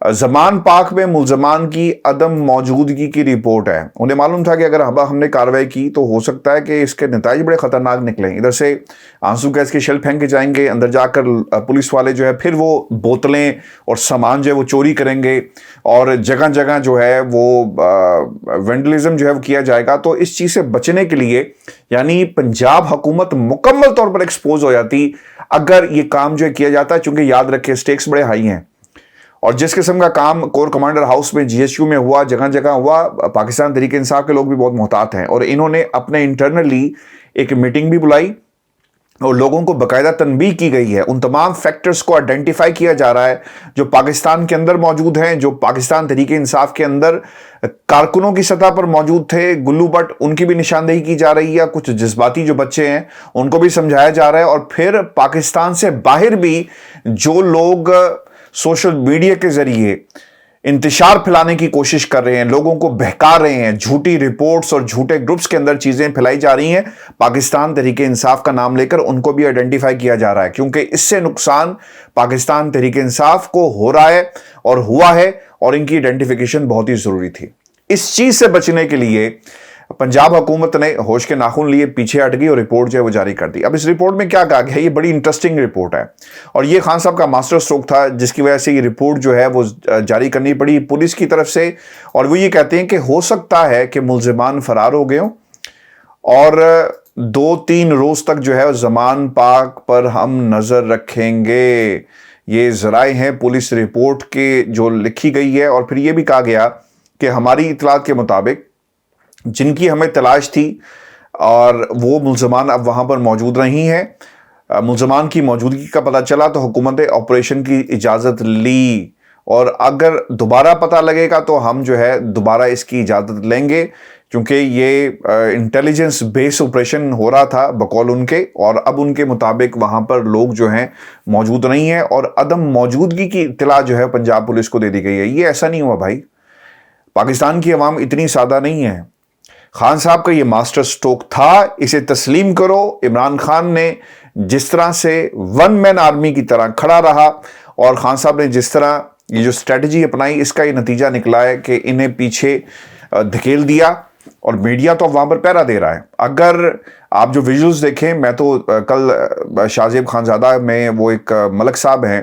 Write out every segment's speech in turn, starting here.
زمان پاک میں ملزمان کی عدم موجودگی کی رپورٹ ہے. انہیں معلوم تھا کہ اگر ہم نے کارروائی کی تو ہو سکتا ہے کہ اس کے نتائج بڑے خطرناک نکلیں. ادھر سے آنسو گیس کے شیل پھینکے جائیں گے, اندر جا کر پولیس والے جو ہے پھر وہ بوتلیں اور سامان جو ہے وہ چوری کریں گے, اور جگہ جگہ جو ہے وہ وینڈلزم جو ہے وہ کیا جائے گا. تو اس چیز سے بچنے کے لیے یعنی پنجاب حکومت مکمل طور پر ایکسپوز ہو جاتی اگر یہ کام جو ہے کیا جاتا ہے, چونکہ یاد رکھے سٹیکس بڑے ہائی ہیں. اور جس قسم کا کام کور کمانڈر ہاؤس میں جی ایس یو میں ہوا, جگہ جگہ ہوا, پاکستان تحریک انصاف کے لوگ بھی بہت محتاط ہیں, اور انہوں نے اپنے انٹرنلی ایک میٹنگ بھی بلائی اور لوگوں کو باقاعدہ تنبیہ کی گئی ہے. ان تمام فیکٹرز کو آئیڈینٹیفائی کیا جا رہا ہے جو پاکستان کے اندر موجود ہیں, جو پاکستان تحریک انصاف کے اندر کارکنوں کی سطح پر موجود تھے. گلو بٹ ان کی بھی نشاندہی کی جا رہی ہے, کچھ جذباتی جو بچے ہیں ان کو بھی سمجھایا جا رہا ہے, اور پھر پاکستان سے باہر بھی جو لوگ سوشل میڈیا کے ذریعے انتشار پھیلانے کی کوشش کر رہے ہیں, لوگوں کو بہکا رہے ہیں, جھوٹی رپورٹس اور جھوٹے گروپس کے اندر چیزیں پھیلائی جا رہی ہیں, پاکستان تحریک انصاف کا نام لے کر ان کو بھی آئیڈینٹیفائی کیا جا رہا ہے, کیونکہ اس سے نقصان پاکستان تحریک انصاف کو ہو رہا ہے اور ہوا ہے, اور ان کی آئیڈینٹیفیکیشن بہت ہی ضروری تھی. اس چیز سے بچنے کے لیے پنجاب حکومت نے ہوش کے ناخن لیے, پیچھے ہٹ گئی اور رپورٹ جو ہے وہ جاری کر دی. اب اس رپورٹ میں کیا کہا گیا, یہ بڑی انٹرسٹنگ رپورٹ ہے, اور یہ خان صاحب کا ماسٹر سٹروک تھا جس کی وجہ سے یہ رپورٹ جو ہے وہ جاری کرنی پڑی پولیس کی طرف سے. اور وہ یہ کہتے ہیں کہ ہو سکتا ہے کہ ملزمان فرار ہو گئے ہوں, اور 2-3 روز تک جو ہے زمان پاک پر ہم نظر رکھیں گے. یہ ذرائع ہیں پولیس رپورٹ کے جو لکھی گئی ہے. اور پھر یہ بھی کہا گیا کہ ہماری اطلاعات کے مطابق جن کی ہمیں تلاش تھی اور وہ ملزمان اب وہاں پر موجود نہیں ہیں, ملزمان کی موجودگی کا پتہ چلا تو حکومت آپریشن کی اجازت لی, اور اگر دوبارہ پتہ لگے گا تو ہم جو ہے دوبارہ اس کی اجازت لیں گے, کیونکہ یہ انٹیلیجنس بیس آپریشن ہو رہا تھا بقول ان کے, اور اب ان کے مطابق وہاں پر لوگ جو ہیں موجود نہیں ہیں, اور عدم موجودگی کی اطلاع جو ہے پنجاب پولیس کو دے دی گئی ہے. یہ ایسا نہیں ہوا بھائی, پاکستان کی عوام اتنی سادہ نہیں ہے. خان صاحب کا یہ ماسٹر سٹروک تھا, اسے تسلیم کرو. عمران خان نے جس طرح سے ون مین آرمی کی طرح کھڑا رہا, اور خان صاحب نے جس طرح یہ جو اسٹریٹجی اپنائی, اس کا یہ نتیجہ نکلا ہے کہ انہیں پیچھے دھکیل دیا, اور میڈیا تو وہاں پر پہرا دے رہا ہے. اگر آپ جو ویژولز دیکھیں, میں تو کل شاہ زیب خانزادہ میں وہ ایک ملک صاحب ہیں,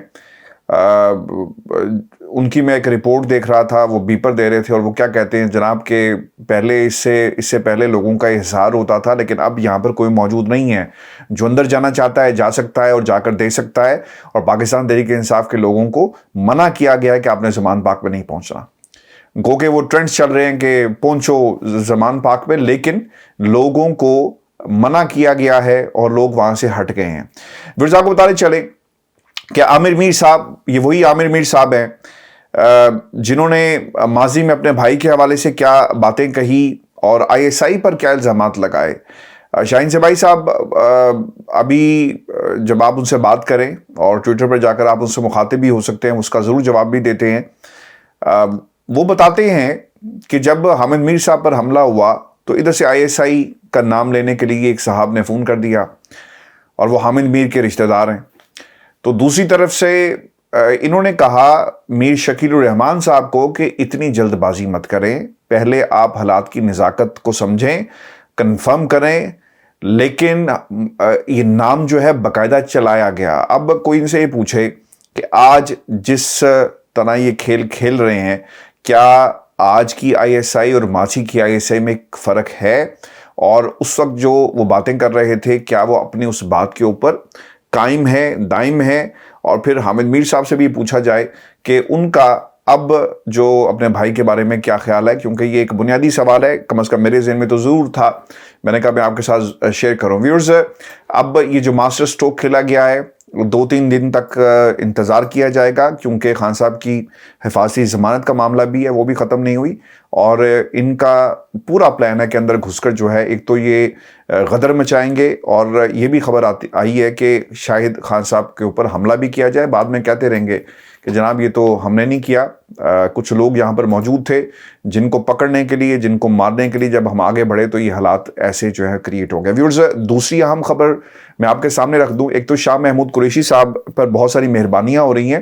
ان کی میں ایک رپورٹ دیکھ رہا تھا, وہ بیپر دے رہے تھے, اور وہ کیا کہتے ہیں جناب کہ پہلے اس سے پہلے لوگوں کا احسار ہوتا تھا, لیکن اب یہاں پر کوئی موجود نہیں ہے. جو اندر جانا چاہتا ہے جا سکتا ہے اور جا کر دیکھ سکتا ہے, اور پاکستان تحریک انصاف کے لوگوں کو منع کیا گیا ہے کہ آپ نے زمان پاک پہ نہیں پہنچنا. گو کہ وہ ٹرینڈز چل رہے ہیں کہ پہنچو زمان پاک پہ, لیکن لوگوں کو منع کیا گیا ہے اور لوگ وہاں سے ہٹ گئے ہیں. ورزا کو بتانے چلے کہ عامر میر صاحب, یہ وہی عامر میر صاحب ہیں جنہوں نے ماضی میں اپنے بھائی کے حوالے سے کیا باتیں کہی اور آئی ایس آئی پر کیا الزامات لگائے. شاہین سے بھائی صاحب, ابھی جب آپ ان سے بات کریں اور ٹویٹر پر جا کر آپ ان سے مخاطب بھی ہو سکتے ہیں, اس کا ضرور جواب بھی دیتے ہیں. وہ بتاتے ہیں کہ جب حامد میر صاحب پر حملہ ہوا تو ادھر سے آئی ایس آئی کا نام لینے کے لیے ایک صاحب نے فون کر دیا, اور وہ حامد میر کے رشتہ دار ہیں. تو دوسری طرف سے انہوں نے کہا میر شکیل الرحمان صاحب کو کہ اتنی جلد بازی مت کریں, پہلے آپ حالات کی نزاکت کو سمجھیں, کنفرم کریں. لیکن یہ نام جو ہے باقاعدہ چلایا گیا. اب کوئی ان سے یہ پوچھے کہ آج جس طرح یہ کھیل کھیل رہے ہیں, کیا آج کی آئی ایس آئی اور ماضی کی آئی ایس آئی میں ایک فرق ہے, اور اس وقت جو وہ باتیں کر رہے تھے کیا وہ اپنی اس بات کے اوپر قائم ہے, دائم ہے. اور پھر حامد میر صاحب سے بھی پوچھا جائے کہ ان کا اب جو اپنے بھائی کے بارے میں کیا خیال ہے, کیونکہ یہ ایک بنیادی سوال ہے, کم از کم میرے ذہن میں تو ضرور تھا, میں نے کہا میں آپ کے ساتھ شیئر کروں. ویورز, اب یہ جو ماسٹر سٹروک کھیلا گیا ہے 2-3 دن تک انتظار کیا جائے گا, کیونکہ خان صاحب کی حفاظتی ضمانت کا معاملہ بھی ہے, وہ بھی ختم نہیں ہوئی, اور ان کا پورا پلان ہے کہ اندر گھس کر جو ہے ایک تو یہ غدر مچائیں گے, اور یہ بھی خبر آئی ہے کہ شاہد خان صاحب کے اوپر حملہ بھی کیا جائے. بعد میں کہتے رہیں گے کہ جناب یہ تو ہم نے نہیں کیا, کچھ لوگ یہاں پر موجود تھے جن کو پکڑنے کے لیے, جن کو مارنے کے لیے جب ہم آگے بڑھے تو یہ حالات ایسے جو ہے کریٹ ہو گئے. ویورز, دوسری اہم خبر میں آپ کے سامنے رکھ دوں. ایک تو شاہ محمود قریشی صاحب پر بہت ساری مہربانیاں ہو رہی ہیں,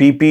PP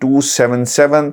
277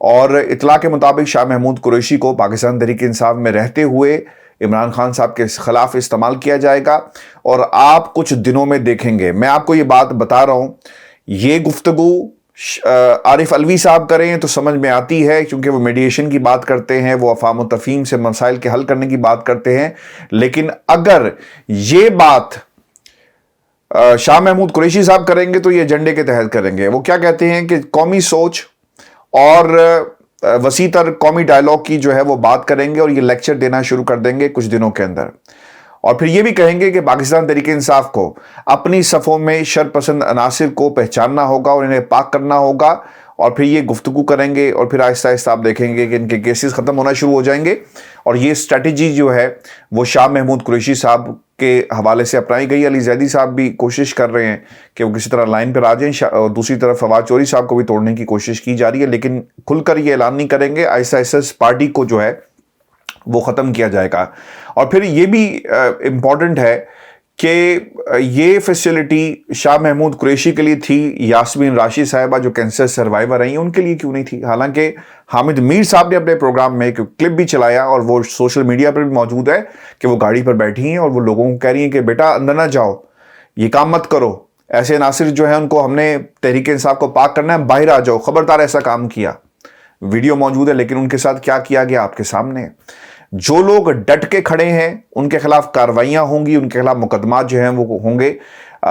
اور اطلاع کے مطابق شاہ محمود قریشی کو پاکستان تحریک انصاف میں رہتے ہوئے عمران خان صاحب کے خلاف استعمال کیا جائے گا، اور آپ کچھ دنوں میں دیکھیں گے، میں آپ کو یہ بات بتا رہا ہوں، یہ گفتگو عارف علوی صاحب کریں تو سمجھ میں آتی ہے کیونکہ وہ میڈیشن کی بات کرتے ہیں، وہ افہام و تفہیم سے مسائل کے حل کرنے کی بات کرتے ہیں، لیکن اگر یہ بات شاہ محمود قریشی صاحب کریں گے تو یہ ایجنڈے کے تحت کریں گے۔ وہ کیا کہتے ہیں کہ قومی سوچ اور وسیع تر قومی ڈائلاگ کی جو ہے وہ بات کریں گے، اور یہ لیکچر دینا شروع کر دیں گے کچھ دنوں کے اندر، اور پھر یہ بھی کہیں گے کہ پاکستان تحریک انصاف کو اپنی صفوں میں شر پسند عناصر کو پہچاننا ہوگا اور انہیں پاک کرنا ہوگا، اور پھر یہ گفتگو کریں گے، اور پھر آہستہ آہستہ آپ دیکھیں گے کہ ان کے کیسز ختم ہونا شروع ہو جائیں گے، اور یہ اسٹریٹجی جو ہے وہ شاہ محمود قریشی صاحب کے حوالے سے اپنائی گئی۔ علی زیدی صاحب بھی کوشش کر رہے ہیں کہ وہ کسی طرح لائن پر آ جائیں، اور دوسری طرف فواد چوہدری صاحب کو بھی توڑنے کی کوشش کی جا رہی ہے، لیکن کھل کر یہ اعلان نہیں کریں گے، آہستہ آہستہ اس پارٹی کو جو ہے وہ ختم کیا جائے گا۔ اور پھر یہ بھی امپورٹنٹ ہے کہ یہ فیسلٹی شاہ محمود قریشی کے لیے تھی، یاسمین راشد صاحبہ جو کینسر سروائیور رہی ہیں ان کے لیے کیوں نہیں تھی؟ حالانکہ حامد میر صاحب نے اپنے پروگرام میں ایک کلپ بھی چلایا، اور وہ سوشل میڈیا پر بھی موجود ہے، کہ وہ گاڑی پر بیٹھی ہیں اور وہ لوگوں کو کہہ رہی ہیں کہ بیٹا اندر نہ جاؤ، یہ کام مت کرو، ایسے عناصر جو ہیں ان کو ہم نے تحریک انصاف کو پاک کرنا ہے، باہر آ جاؤ، خبردار ایسا کام کیا۔ ویڈیو موجود ہے، لیکن ان کے ساتھ کیا کیا گیا آپ کے سامنے ہے۔ جو لوگ ڈٹ کے کھڑے ہیں ان کے خلاف کارروائیاں ہوں گی، ان کے خلاف مقدمات جو ہیں وہ ہوں گے،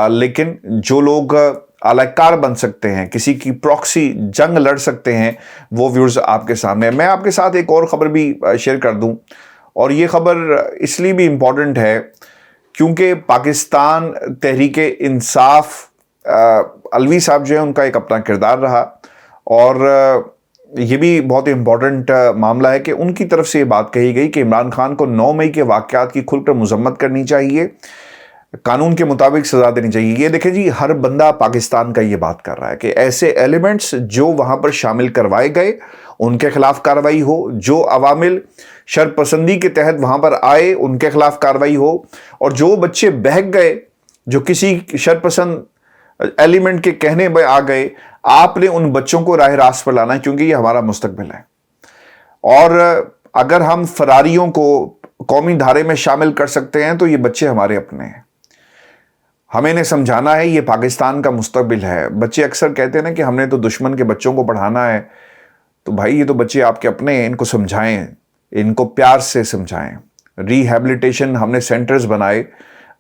لیکن جو لوگ اعلی کار بن سکتے ہیں، کسی کی پراکسی جنگ لڑ سکتے ہیں، وہ ویورز آپ کے سامنے ہیں۔ میں آپ کے ساتھ ایک اور خبر بھی شیئر کر دوں، اور یہ خبر اس لیے بھی امپورٹنٹ ہے کیونکہ پاکستان تحریک انصاف علوی صاحب جو ہیں ان کا ایک اپنا کردار رہا، اور یہ بھی بہت امپورٹنٹ معاملہ ہے کہ ان کی طرف سے یہ بات کہی گئی کہ عمران خان کو 9 مئی کے واقعات کی کھل کر مذمت کرنی چاہیے، قانون کے مطابق سزا دینی چاہیے۔ یہ دیکھیں جی، ہر بندہ پاکستان کا یہ بات کر رہا ہے کہ ایسے ایلیمنٹس جو وہاں پر شامل کروائے گئے ان کے خلاف کارروائی ہو، جو عوامل شر پسندی کے تحت وہاں پر آئے ان کے خلاف کارروائی ہو، اور جو بچے بہک گئے، جو کسی شر پسند ایلیمنٹ کے کہنے میں آ گئے، آپ نے ان بچوں کو راہ راست پر لانا ہے، کیونکہ یہ ہمارا مستقبل ہے۔ اور اگر ہم فراریوں کو قومی دھارے میں شامل کر سکتے ہیں تو یہ بچے ہمارے اپنے ہیں، ہمیں انہیں سمجھانا ہے، یہ پاکستان کا مستقبل ہے۔ بچے اکثر کہتے ہیں نا کہ ہم نے تو دشمن کے بچوں کو پڑھانا ہے، تو بھائی یہ تو بچے آپ کے اپنے ہیں، ان کو سمجھائیں، ان کو پیار سے سمجھائیں۔ ری ہیبلیٹیشن ہم نے سینٹرز بنائے،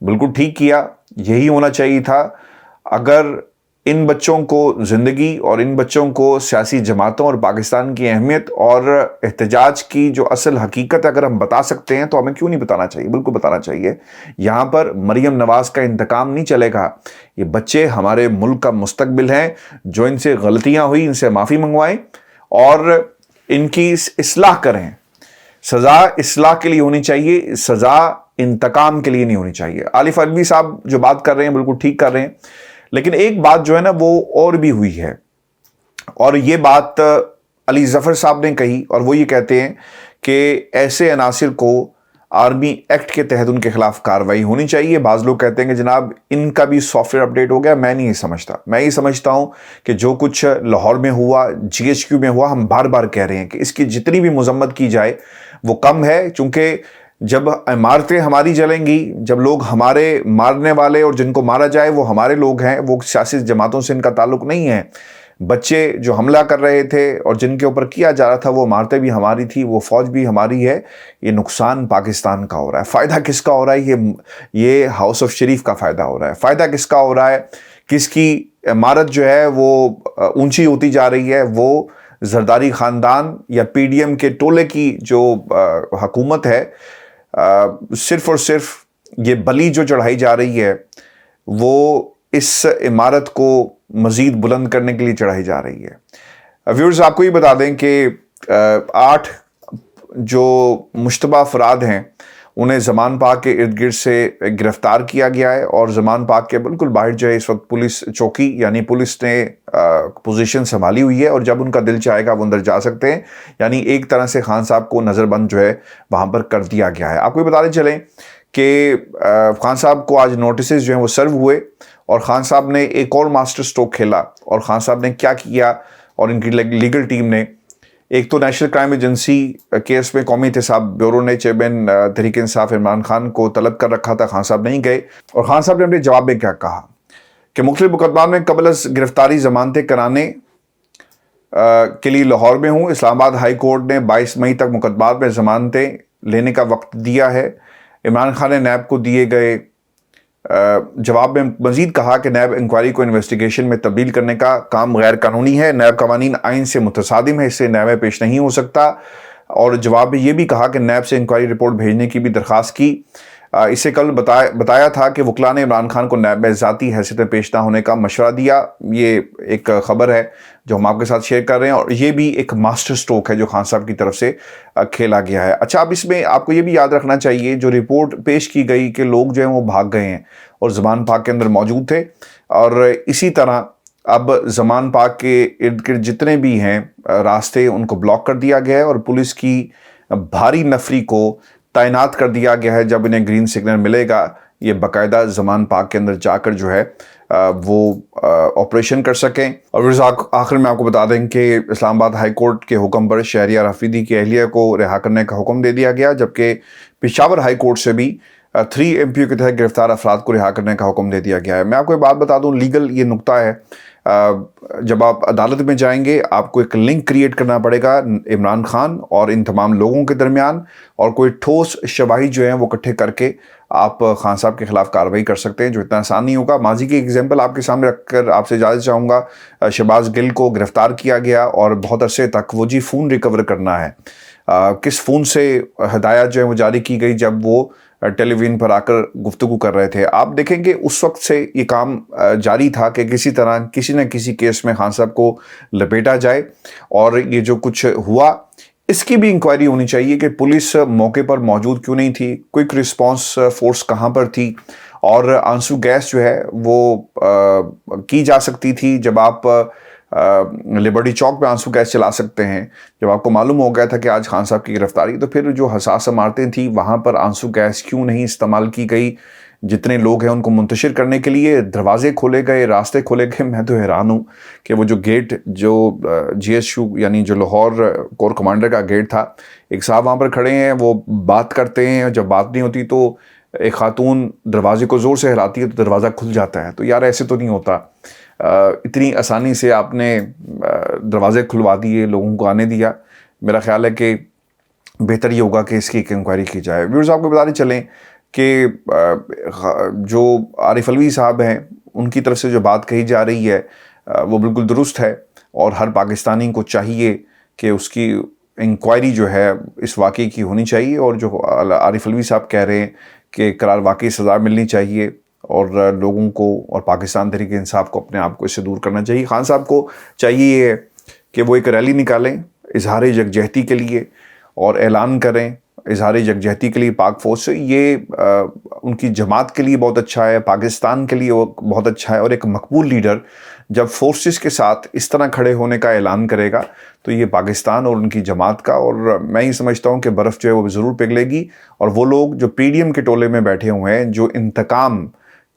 بالکل ٹھیک کیا، یہی ہونا چاہیے تھا۔ اگر ان بچوں کو زندگی اور ان بچوں کو سیاسی جماعتوں اور پاکستان کی اہمیت اور احتجاج کی جو اصل حقیقت اگر ہم بتا سکتے ہیں تو ہمیں کیوں نہیں بتانا چاہیے؟ بالکل بتانا چاہیے۔ یہاں پر مریم نواز کا انتقام نہیں چلے گا، یہ بچے ہمارے ملک کا مستقبل ہیں، جو ان سے غلطیاں ہوئی ان سے معافی منگوائیں اور ان کی اصلاح کریں۔ سزا اصلاح کے لیے ہونی چاہیے، سزا انتقام کے لیے نہیں ہونی چاہیے۔ عارف علوی صاحب جو بات کر رہے ہیں بالکل ٹھیک کر رہے ہیں، لیکن ایک بات جو ہے نا وہ اور بھی ہوئی ہے، اور یہ بات علی ظفر صاحب نے کہی، اور وہ یہ کہتے ہیں کہ ایسے عناصر کو آرمی ایکٹ کے تحت ان کے خلاف کارروائی ہونی چاہیے۔ بعض لوگ کہتے ہیں کہ جناب ان کا بھی سافٹ ویئر اپڈیٹ ہو گیا، میں نہیں سمجھتا۔ میں یہ سمجھتا ہوں کہ جو کچھ لاہور میں ہوا، GHQ میں ہوا، ہم بار بار کہہ رہے ہیں کہ اس کی جتنی بھی مذمت کی جائے وہ کم ہے، چونکہ جب عمارتیں ہماری جلیں گی، جب لوگ ہمارے مارنے والے اور جن کو مارا جائے وہ ہمارے لوگ ہیں، وہ سیاسی جماعتوں سے ان کا تعلق نہیں ہے۔ بچے جو حملہ کر رہے تھے اور جن کے اوپر کیا جا رہا تھا وہ عمارتیں بھی ہماری تھی، وہ فوج بھی ہماری ہے۔ یہ نقصان پاکستان کا ہو رہا ہے، فائدہ کس کا ہو رہا ہے؟ یہ ہاؤس آف شریف کا فائدہ ہو رہا ہے۔ فائدہ کس کا ہو رہا ہے؟ کس کی عمارت جو ہے وہ اونچی ہوتی جا رہی ہے؟ وہ زرداری خاندان یا PDM کے ٹولے کی جو حکومت ہے، صرف اور صرف یہ بلی جو چڑھائی جا رہی ہے وہ اس عمارت کو مزید بلند کرنے کے لیے چڑھائی جا رہی ہے۔ ویورز آپ کو یہ بتا دیں کہ 8 جو مشتبہ افراد ہیں انہیں زمان پاک کے ارد گرد سے گرفتار کیا گیا ہے، اور زمان پاک کے بالکل باہر جو ہے اس وقت پولیس چوکی یعنی پولیس نے پوزیشن سنبھالی ہوئی ہے، اور جب ان کا دل چاہے گا وہ اندر جا سکتے ہیں۔ یعنی ایک طرح سے خان صاحب کو نظر بند جو ہے وہاں پر کر دیا گیا ہے۔ آپ کو یہ بتاتے چلیں کہ خان صاحب کو آج نوٹسز جو ہیں وہ سرو ہوئے، اور خان صاحب نے ایک اور ماسٹر سٹروک کھیلا، اور خان صاحب نے کیا کیا اور ان کی لیگل ٹیم نے ایک تو نیشنل کرائم ایجنسی کیس میں قومی احتساب بیورو نے چیئرمین تحریک انصاف عمران خان کو طلب کر رکھا تھا، خان صاحب نہیں گئے، اور خان صاحب نے اپنے جواب میں کیا کہا کہ مختلف مقدمات میں قبل از گرفتاری ضمانتیں کرانے کے لیے لاہور میں ہوں۔ اسلام آباد ہائی کورٹ نے 22 مئی تک مقدمات میں ضمانتیں لینے کا وقت دیا ہے۔ عمران خان نے نیب کو دیے گئے جواب میں مزید کہا کہ نیب انکوائری کو انویسٹیگیشن میں تبدیل کرنے کا کام غیر قانونی ہے، نیب قوانین آئین سے متصادم ہے، اس سے نیب میں پیش نہیں ہو سکتا، اور جواب میں یہ بھی کہا کہ نیب سے انکوائری رپورٹ بھیجنے کی بھی درخواست کی۔ اس سے کل بتایا تھا کہ وکلاء نے عمران خان کو نیب میں ذاتی حیثیت میں پیش نہ ہونے کا مشورہ دیا۔ یہ ایک خبر ہے جو ہم آپ کے ساتھ شیئر کر رہے ہیں، اور یہ بھی ایک ماسٹر سٹروک ہے جو خان صاحب کی طرف سے کھیلا گیا ہے۔ اچھا، اب اس میں آپ کو یہ بھی یاد رکھنا چاہیے، جو رپورٹ پیش کی گئی کہ لوگ جو ہیں وہ بھاگ گئے ہیں اور زمان پاک کے اندر موجود تھے، اور اسی طرح اب زمان پاک کے ارد گرد جتنے بھی ہیں راستے ان کو بلاک کر دیا گیا ہے، اور پولیس کی بھاری نفری کو تعینات کر دیا گیا ہے۔ جب انہیں گرین سگنل ملے گا، یہ باقاعدہ زمان پاک کے اندر جا کر جو ہے وہ آپریشن کر سکیں۔ اور آخر میں آپ کو بتا دیں کہ اسلام آباد ہائی کورٹ کے حکم پر شہریار حفیظی کی اہلیہ کو رہا کرنے کا حکم دے دیا گیا، جبکہ پشاور ہائی کورٹ سے بھی 3 MPO کے تحت گرفتار افراد کو رہا کرنے کا حکم دے دیا گیا ہے۔ میں آپ کو ایک بات بتا دوں، لیگل یہ نقطہ ہے، جب آپ عدالت میں جائیں گے آپ کو ایک لنک کریٹ کرنا پڑے گا عمران خان اور ان تمام لوگوں کے درمیان، اور کوئی ٹھوس شواہد جو ہیں وہ اکٹھے کر کے آپ خان صاحب کے خلاف کارروائی کر سکتے ہیں، جو اتنا آسان نہیں ہوگا۔ ماضی کی ایگزامپل آپ کے سامنے رکھ کر آپ سے اجازت چاہوں گا۔ شہباز گل کو گرفتار کیا گیا اور بہت عرصے تک وہ فون ریکور کرنا ہے۔ کس فون سے ہدایات جو ہے وہ جاری کی گئی جب وہ ٹیلی ویژن پر آ کر گفتگو کر رہے تھے؟ آپ دیکھیں کہ اس وقت سے یہ کام جاری تھا کہ کسی طرح کسی نہ کسی کیس میں خان صاحب کو لپیٹا جائے، اور یہ جو کچھ ہوا اس کی بھی انکوائری ہونی چاہیے کہ پولیس موقع پر موجود کیوں نہیں تھی، کوئک رسپانس فورس کہاں پر تھی، اور آنسو گیس جو ہے وہ کی جا سکتی تھی۔ جب آپ لبرٹی چوک پہ آنسو گیس چلا سکتے ہیں، جب آپ کو معلوم ہو گیا تھا کہ آج خان صاحب کی گرفتاری، تو پھر جو حساس عمارتیں تھیں وہاں پر آنسو گیس کیوں نہیں استعمال کی گئی؟ جتنے لوگ ہیں ان کو منتشر کرنے کے لیے دروازے کھولے گئے، راستے کھولے گئے۔ میں تو حیران ہوں کہ وہ جو گیٹ جو GSU یعنی جو لاہور کور کمانڈر کا گیٹ تھا، ایک صاحب وہاں پر کھڑے ہیں، وہ بات کرتے ہیں، جب بات نہیں ہوتی تو ایک خاتون دروازے کو زور سے ہلاتی ہے تو دروازہ کھل جاتا ہے۔ تو یار ایسے تو نہیں ہوتا، اتنی آسانی سے آپ نے دروازے کھلوا دیے، لوگوں کو آنے دیا۔ میرا خیال ہے کہ بہتر یہ ہوگا کہ اس کی ایک انکوائری کی جائے۔ ویورز آپ کو بتاتے چلیں کہ جو عارف علوی صاحب ہیں ان کی طرف سے جو بات کہی جا رہی ہے وہ بالکل درست ہے، اور ہر پاکستانی کو چاہیے کہ اس کی انکوائری جو ہے اس واقعے کی ہونی چاہیے، اور جو عارف علوی صاحب کہہ رہے ہیں کہ قرار واقعی سزا ملنی چاہیے، اور لوگوں کو اور پاکستان تحریک انصاف کو اپنے آپ کو اس سے دور کرنا چاہیے۔ خان صاحب کو چاہیے کہ وہ ایک ریلی نکالیں اظہار یکجہتی کے لیے، اور اعلان کریں اظہار یکجہتی کے لیے پاک فوج سے۔ یہ ان کی جماعت کے لیے بہت اچھا ہے، پاکستان کے لیے وہ بہت اچھا ہے، اور ایک مقبول لیڈر جب فورسز کے ساتھ اس طرح کھڑے ہونے کا اعلان کرے گا تو یہ پاکستان اور ان کی جماعت کا، اور میں یہ سمجھتا ہوں کہ برف جو ہے وہ ضرور پگھلے گی، اور وہ لوگ جو PDM کے ٹولے میں بیٹھے ہوئے ہیں، جو انتقام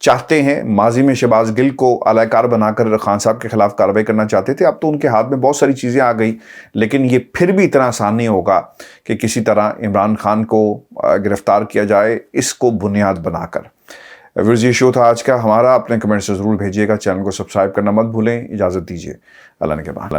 چاہتے ہیں، ماضی میں شہباز گل کو اعلی کار بنا کر خان صاحب کے خلاف کارروائی کرنا چاہتے تھے، اب تو ان کے ہاتھ میں بہت ساری چیزیں آ گئی، لیکن یہ پھر بھی اتنا آسان نہیں ہوگا کہ کسی طرح عمران خان کو گرفتار کیا جائے اس کو بنیاد بنا کر۔ ویورز یہ شو تھا آج کا ہمارا، اپنے کمنٹ سے ضرور بھیجیے گا، چینل کو سبسکرائب کرنا مت بھولیں۔ اجازت دیجیے، اللہ نے کے بعد۔